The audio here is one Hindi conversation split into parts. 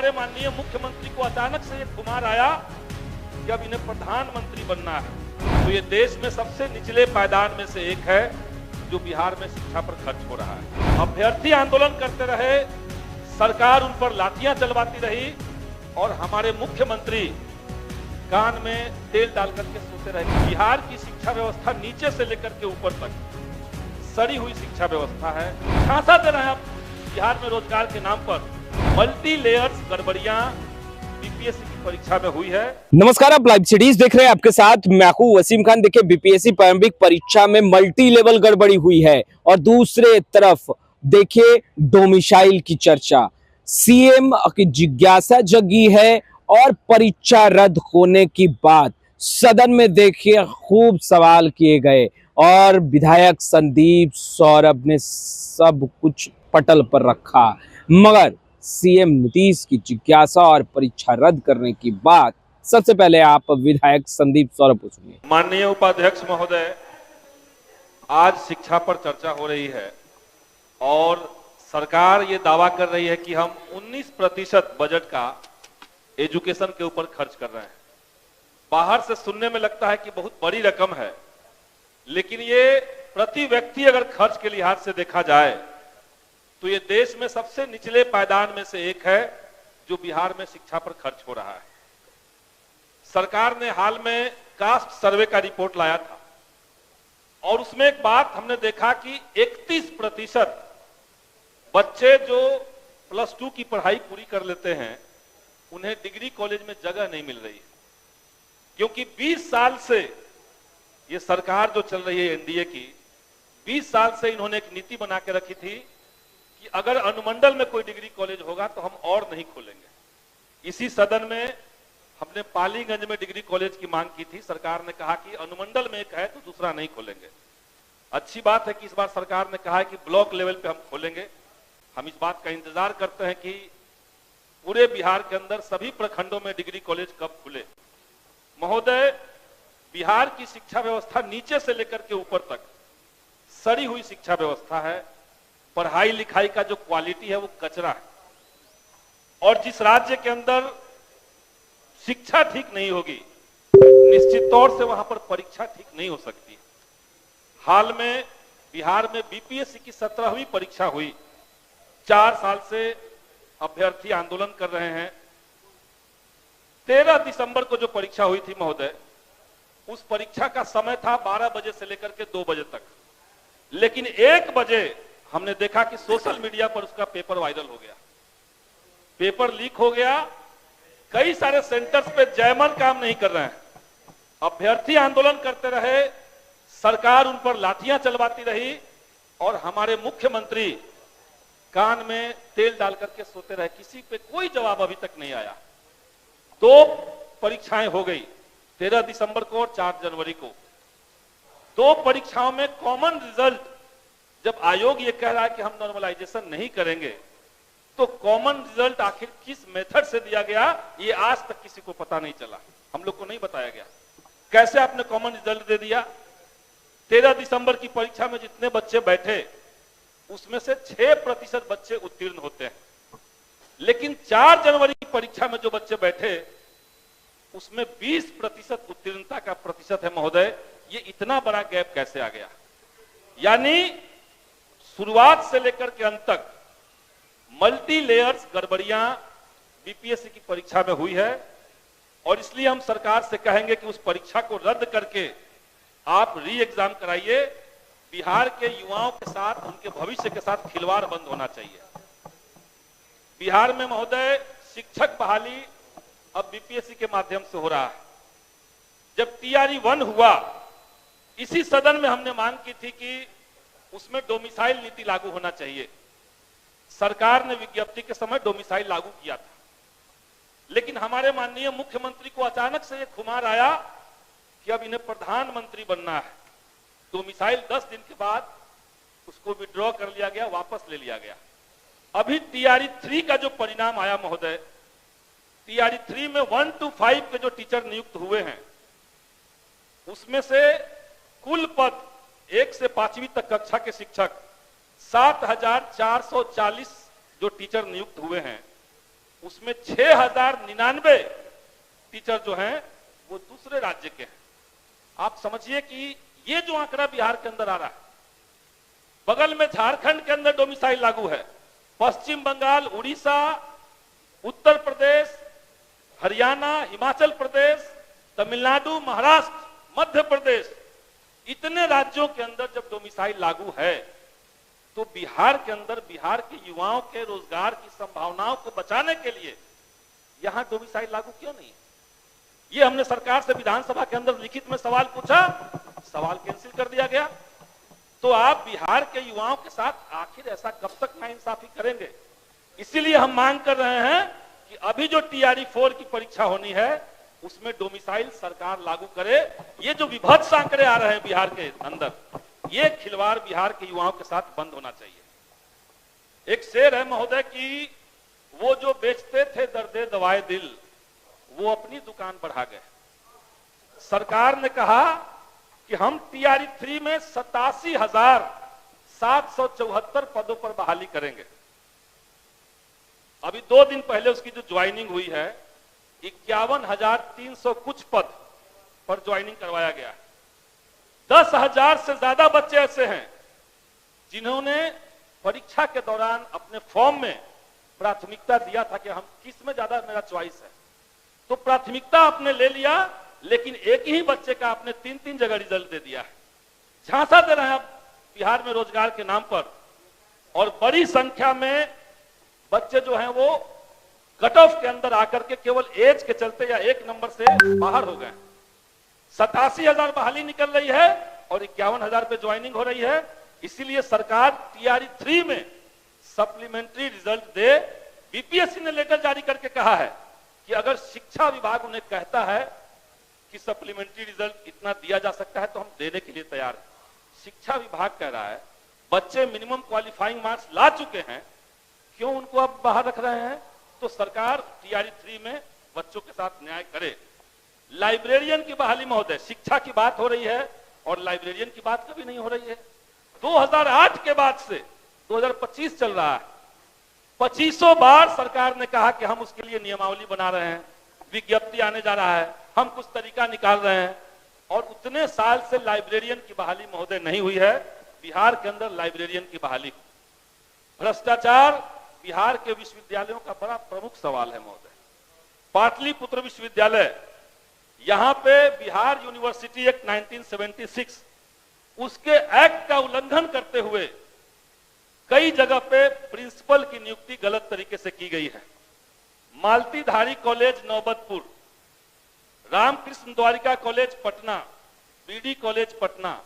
हमारे माननीय मुख्यमंत्री को अचानक से ये खुमार आया कि अब इन्हें प्रधानमंत्री बनना है। तो ये देश में सबसे निचले पायदान में से एक है जो बिहार में शिक्षा पर खर्च हो रहा है। अभ्यर्थी आंदोलन करते रहे, सरकार उन पर लाठियां चलवाती रही और हमारे मुख्यमंत्री कान में तेल डाल करके सोते रहे। बिहार की शिक्षा व्यवस्था नीचे से लेकर के ऊपर तक सड़ी हुई शिक्षा व्यवस्था है। झांसा दे रहे हैं आप बिहार में रोजगार के नाम पर। मल्टी लेयर्स गड़बड़ियां बीपीएससी की परीक्षा में हुई है। नमस्कार, आप लाइव सिटीज देख रहे हैं। आपके साथ मैं हूं वसीम खान। देखिए, बीपीएससी प्रारंभिक परीक्षा में मल्टी लेवल गड़बड़ी हुई है और दूसरे तरफ देखिए डोमिसाइल की चर्चा। सीएम की जिज्ञासा जगी है और परीक्षा रद्द होने की बात सदन में देखिए खूब सवाल किए गए और विधायक संदीप सौरभ ने सब कुछ पटल पर रखा। मगर सीएम नीतीश की जिज्ञासा और परीक्षा रद्द करने की बात सबसे पहले आप विधायक संदीप सौरभ को सुनिए। माननीय उपाध्यक्ष महोदय, आज शिक्षा पर चर्चा हो रही है और सरकार ये दावा कर रही है कि हम 19% बजट का एजुकेशन के ऊपर खर्च कर रहे हैं। बाहर से सुनने में लगता है कि बहुत बड़ी रकम है, लेकिन ये प्रति व्यक्ति अगर खर्च के लिहाज से देखा जाए तो ये देश में सबसे निचले पायदान में से एक है जो बिहार में शिक्षा पर खर्च हो रहा है। सरकार ने हाल में कास्ट सर्वे का रिपोर्ट लाया था और उसमें एक बात हमने देखा कि 31% बच्चे जो +2 की पढ़ाई पूरी कर लेते हैं उन्हें डिग्री कॉलेज में जगह नहीं मिल रही है। क्योंकि 20 साल से ये सरकार जो चल रही है एनडीए की, 20 साल से इन्होंने एक नीति बना के रखी थी कि अगर अनुमंडल में कोई डिग्री कॉलेज होगा तो हम और नहीं खोलेंगे। इसी सदन में हमने पालीगंज में डिग्री कॉलेज की मांग की थी। सरकार ने कहा कि अनुमंडल में एक है तो दूसरा नहीं खोलेंगे। अच्छी बात है कि इस बार सरकार ने कहा है कि ब्लॉक लेवल पे हम खोलेंगे। हम इस बात का इंतजार करते हैं कि पूरे बिहार के अंदर सभी प्रखंडों में डिग्री कॉलेज कब खुले। महोदय, बिहार की शिक्षा व्यवस्था नीचे से लेकर के ऊपर तक सड़ी हुई शिक्षा व्यवस्था है। पढ़ाई लिखाई का जो क्वालिटी है वो कचरा है और जिस राज्य के अंदर शिक्षा ठीक नहीं होगी, निश्चित तौर से वहां पर परीक्षा ठीक नहीं हो सकती। हाल में बिहार में बीपीएससी की 17वीं परीक्षा हुई। 4 साल से अभ्यर्थी आंदोलन कर रहे हैं। 13 दिसंबर को जो परीक्षा हुई थी महोदय, उस परीक्षा का समय था 12 बजे से लेकर के 2 बजे तक। लेकिन 1 बजे हमने देखा कि सोशल मीडिया पर उसका पेपर वायरल हो गया, पेपर लीक हो गया। कई सारे सेंटर्स पे जयमन काम नहीं कर रहे हैं। अभ्यर्थी आंदोलन करते रहे, सरकार उन पर लाठियां चलवाती रही और हमारे मुख्यमंत्री कान में तेल डाल करके सोते रहे। किसी पे कोई जवाब अभी तक नहीं आया। 2 परीक्षाएं हो गई, 13 दिसंबर को और 4 जनवरी को। 2 परीक्षाओं में कॉमन रिजल्ट जब आयोग ये कह रहा है कि हम नॉर्मलाइजेशन नहीं करेंगे, तो कॉमन रिजल्ट आखिर किस मेथड से दिया गया ये आज तक किसी को पता नहीं चला। हम लोग को नहीं बताया गया कैसे आपने कॉमन रिजल्ट दे दिया। 13 दिसंबर की परीक्षा में जितने बच्चे बैठे उसमें से 6% बच्चे उत्तीर्ण होते हैं, लेकिन 4 जनवरी की परीक्षा में जो बच्चे बैठे उसमें 20% उत्तीर्णता का प्रतिशत है। महोदय, ये इतना बड़ा गैप कैसे आ गया? यानी शुरुआत से लेकर के अंत तक मल्टी लेयर्स गड़बड़ियां बीपीएससी की परीक्षा में हुई है और इसलिए हम सरकार से कहेंगे कि उस परीक्षा को रद्द करके आप री एग्जाम कराइए। बिहार के युवाओं के साथ, उनके भविष्य के साथ खिलवाड़ बंद होना चाहिए। बिहार में महोदय शिक्षक बहाली अब बीपीएससी के माध्यम से हो रहा है। जब टीआरई 1 हुआ, इसी सदन में हमने मांग की थी कि उसमें डोमिसाइल नीति लागू होना चाहिए। सरकार ने विज्ञप्ति के समय डोमिसाइल लागू किया था, लेकिन हमारे माननीय मुख्यमंत्री को अचानक से यह खुमार आया कि अब इन्हें प्रधानमंत्री बनना है। डोमिसाइल 10 दिन के बाद उसको विड्रॉ कर लिया गया, वापस ले लिया गया। अभी टीआरई 3 का जो परिणाम आया महोदय, टीआरई 3 में 1 to 5 के जो टीचर नियुक्त हुए हैं उसमें से कुल पद 1 से 5वीं तक कक्षा के शिक्षक 7,440 जो टीचर नियुक्त हुए हैं उसमें 6099 टीचर जो हैं वो दूसरे राज्य के हैं। आप समझिए कि ये जो आंकड़ा बिहार के अंदर आ रहा है, बगल में झारखंड के अंदर डोमिसाइल लागू है, पश्चिम बंगाल, उड़ीसा, उत्तर प्रदेश, हरियाणा, हिमाचल प्रदेश, तमिलनाडु, महाराष्ट्र, मध्य प्रदेश, इतने राज्यों के अंदर जब डोमिसाइल लागू है तो बिहार के अंदर बिहार के युवाओं के रोजगार की संभावनाओं को बचाने के लिए यहां डोमिसाइल लागू क्यों नहीं है? ये हमने सरकार से विधानसभा के अंदर लिखित में सवाल पूछा, सवाल कैंसिल कर दिया गया। तो आप बिहार के युवाओं के साथ आखिर ऐसा कब तक नाइंसाफी करेंगे? इसीलिए हम मांग कर रहे हैं कि अभी जो TRE 4 की परीक्षा होनी है उसमें डोमिसाइल सरकार लागू करे। ये जो विभत्स आंकड़े आ रहे हैं बिहार के अंदर, ये खिलवाड़ बिहार के युवाओं के साथ बंद होना चाहिए। एक शेर है महोदय कि वो जो बेचते थे दर्दे दवाए दिल, वो अपनी दुकान बढ़ा गए। सरकार ने कहा कि हम TRE 3 में 87,774 पदों पर बहाली करेंगे। अभी 2 दिन पहले उसकी जो ज्वाइनिंग हुई है 51,300 कुछ पद पर ज्वाइनिंग करवाया गया है। 10,000 से ज्यादा बच्चे ऐसे हैं जिन्होंने परीक्षा के दौरान अपने फॉर्म में प्राथमिकता दिया था कि हम किस में ज्यादा मेरा चॉइस है, तो प्राथमिकता आपने ले लिया, लेकिन एक ही बच्चे का आपने 3-3 जगह रिजल्ट दे दिया है। झांसा दे रहे हैं आप बिहार में रोजगार के नाम पर, और बड़ी संख्या में बच्चे जो हैं वो कट ऑफ के अंदर आकर के केवल एज के चलते या एक नंबर से बाहर हो गए। 87,000 बहाली निकल रही है और 51,000 पे ज्वाइनिंग हो रही है। इसीलिए सरकार TRE 3 में सप्लीमेंट्री रिजल्ट दे। BPSC ने लेटर जारी करके कहा है कि अगर शिक्षा विभाग उन्हें कहता है कि सप्लीमेंट्री रिजल्ट इतना दिया जा सकता है तो हम देने के लिए तैयार हैं। शिक्षा विभाग कह रहा है बच्चे मिनिमम क्वालिफाइंग मार्क्स ला चुके हैं, क्यों उनको अब बाहर रख रहे हैं? तो सरकार TRE 3 में बच्चों के साथ न्याय करे। लाइब्रेरियन की बहाली महोदय, शिक्षा की बात हो रही है और लाइब्रेरियन की बात कभी नहीं हो रही है। 2008 के बाद से 2025 चल रहा है, 2500 बार सरकार ने कहा कि हम उसके लिए नियमावली बना रहे हैं, विज्ञप्ति आने जा रहा है, हम कुछ तरीका निकाल रहे हैं, और उतने साल से लाइब्रेरियन की बहाली महोदय नहीं हुई है। बिहार के अंदर लाइब्रेरियन की बहाली, भ्रष्टाचार बिहार के विश्वविद्यालयों का बड़ा प्रमुख सवाल है महोदय। पाटलिपुत्र विश्वविद्यालय, यहां पे बिहार यूनिवर्सिटी एक्ट 1976 उसके एक्ट का उल्लंघन करते हुए कई जगह पे प्रिंसिपल की नियुक्ति गलत तरीके से की गई है। Maltidhari college Naubatpur, Ramkrishna Dwarika college Patna, BD college Patna,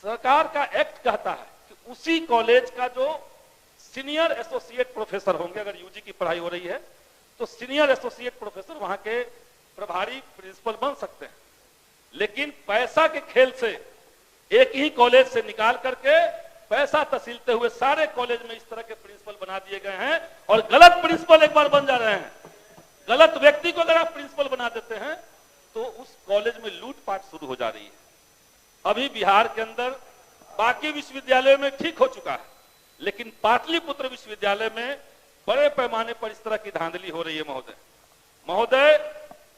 सरकार का एक्ट कहता है कि उसी कॉलेज का जो सीनियर एसोसिएट प्रोफेसर होंगे, अगर UG की पढ़ाई हो रही है तो सीनियर एसोसिएट प्रोफेसर वहां के प्रभारी प्रिंसिपल बन सकते हैं। लेकिन पैसा के खेल से एक ही कॉलेज से निकाल करके पैसा तसीलते हुए सारे कॉलेज में इस तरह के प्रिंसिपल बना दिए गए हैं, और गलत प्रिंसिपल एक बार बन जा रहे हैं। गलत व्यक्ति को अगर आप प्रिंसिपल बना देते हैं तो उस कॉलेज में लूटपाट शुरू हो जा रही है। अभी बिहार के अंदर बाकी विश्वविद्यालयों में ठीक हो चुका है, लेकिन पाटलिपुत्र विश्वविद्यालय में बड़े पैमाने पर इस तरह की धांधली हो रही है महोदय।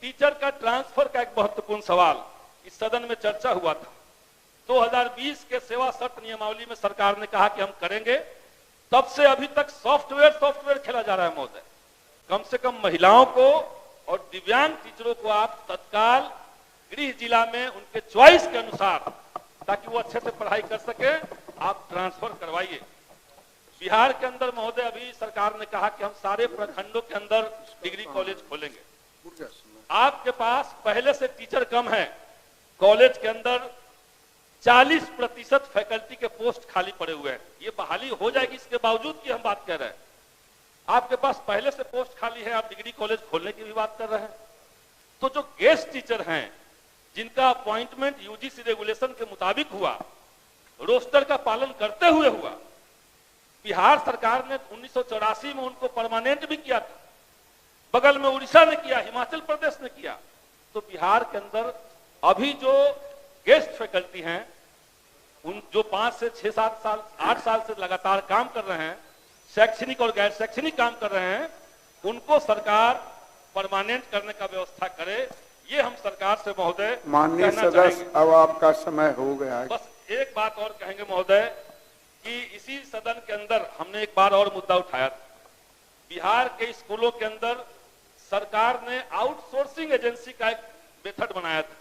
टीचर का ट्रांसफर का एक महत्वपूर्ण सवाल इस सदन में चर्चा हुआ था। 2020 के सेवा शर्त नियमावली में सरकार ने कहा कि हम करेंगे, तब से अभी तक सॉफ्टवेयर खेला जा रहा है महोदय। कम से कम महिलाओं को और दिव्यांग टीचरों को आप तत्काल गृह जिला में उनके चॉइस के अनुसार, ताकि वो अच्छे से पढ़ाई कर सके, आप ट्रांसफर करवाइए। बिहार के अंदर महोदय अभी सरकार ने कहा कि हम सारे प्रखंडों के अंदर डिग्री कॉलेज खोलेंगे। आपके पास पहले से टीचर कम है, कॉलेज के अंदर 40% फैकल्टी के पोस्ट खाली पड़े हुए हैं। ये बहाली हो जाएगी इसके बावजूद कि हम बात कर रहे हैं। आपके पास पहले से पोस्ट खाली है, आप डिग्री कॉलेज खोलने की भी बात कर रहे हैं। तो जो गेस्ट टीचर हैं जिनका अपॉइंटमेंट UGC रेगुलेशन के मुताबिक हुआ, रोस्टर का पालन करते हुए हुआ, बिहार सरकार ने 1984 में उनको परमानेंट भी किया था, बगल में उड़ीसा ने किया, हिमाचल प्रदेश ने किया। तो बिहार के अंदर अभी जो गेस्ट फैकल्टी हैं, उन जो 5 से 6, 7 साल 8 साल से लगातार काम कर रहे हैं, शैक्षणिक और गैर शैक्षणिक काम कर रहे हैं, उनको सरकार परमानेंट करने का व्यवस्था करे, ये हम सरकार से महोदय माननीय कहना सदस्य, चाहेंगे। अब आपका समय हो गया है। बस एक बात और कहेंगे महोदय कि इसी सदन के अंदर हमने एक बार और मुद्दा उठाया था। बिहार के स्कूलों के अंदर सरकार ने आउटसोर्सिंग एजेंसी का एक मेथड बनाया था।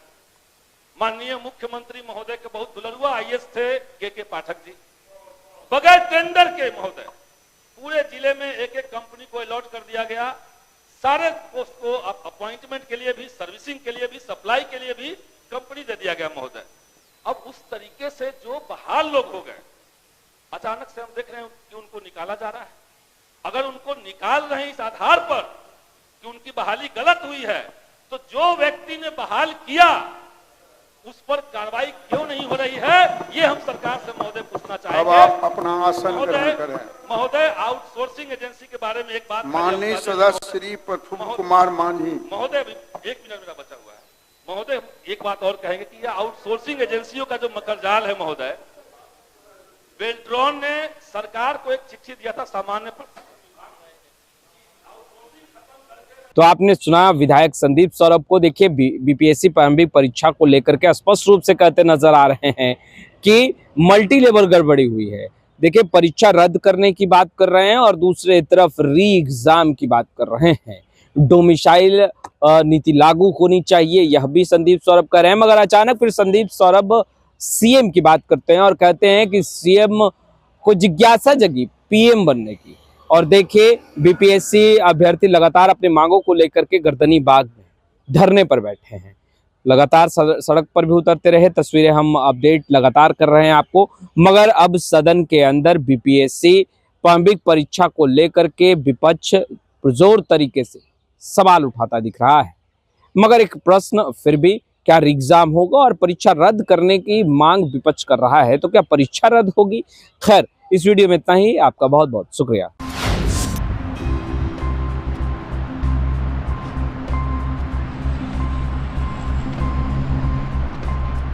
माननीय मुख्यमंत्री महोदय के बहुत दुलरुआ आईएएस थे के पाठक जी, बगैर टेंडर के महोदय पूरे जिले में एक एक कंपनी को अलॉट कर दिया गया। सारे पोस्ट को अपॉइंटमेंट के लिए भी, सर्विसिंग के लिए भी, सप्लाई के लिए भी कंपनी दे दिया गया महोदय। अब उस तरीके से जो बहाल लोग हो गए, अचानक से हम देख रहे हैं कि उनको निकाला जा रहा है। अगर उनको निकाल रहे हैं इस आधार पर कि उनकी बहाली गलत हुई है, तो जो व्यक्ति ने बहाल किया उस पर कार्रवाई क्यों नहीं हो रही है, ये हम सरकार से महोदय पूछना चाहेंगे। अब आप अपना आसन ग्रहण करें। महोदय, आउटसोर्सिंग एजेंसी के बारे में एक बात माननीय सदस्य श्री प्रफुल्ल कुमार मांझी महोदय, 1 मिनट मेरा बचा हुआ है महोदय। एक बात और कहेंगे कि यह आउटसोर्सिंग एजेंसियों का जो मकरजाल है महोदय, बेल्ट्रॉन ने सरकार को एक चिट्ठी दिया था सामान्य पर। तो आपने सुना विधायक संदीप सौरभ को। देखिए, बीपीएससी प्रारंभिक परीक्षा को लेकर के स्पष्ट रूप से कहते नजर आ रहे हैं कि मल्टी लेवल गड़बड़ी हुई है। देखिए, परीक्षा रद्द करने की बात कर रहे हैं और दूसरे तरफ री एग्जाम की बात कर रहे हैं। डोमिसाइल नीति लागू होनी चाहिए, यह भी संदीप सौरभ कह रहे हैं। मगर अचानक फिर संदीप सौरभ सीएम की बात करते हैं और कहते हैं कि सीएम को जिज्ञासा जगी पीएम बनने की। और देखिए, बीपीएससी अभ्यर्थी लगातार अपनी मांगों को लेकर के गर्दनी बाग में धरने पर बैठे हैं। लगातार सड़क पर भी उतरते रहे, तस्वीरें हम अपडेट लगातार कर रहे हैं आपको। मगर अब सदन के अंदर बीपीएससी प्रारंभिक परीक्षा को लेकर के विपक्ष पुरजोर तरीके से सवाल उठाता दिख रहा है। मगर एक प्रश्न फिर भी, क्या एग्जाम होगा और परीक्षा रद्द करने की मांग विपक्ष कर रहा है, तो क्या परीक्षा रद्द होगी? खैर, इस वीडियो में इतना ही। आपका बहुत बहुत शुक्रिया।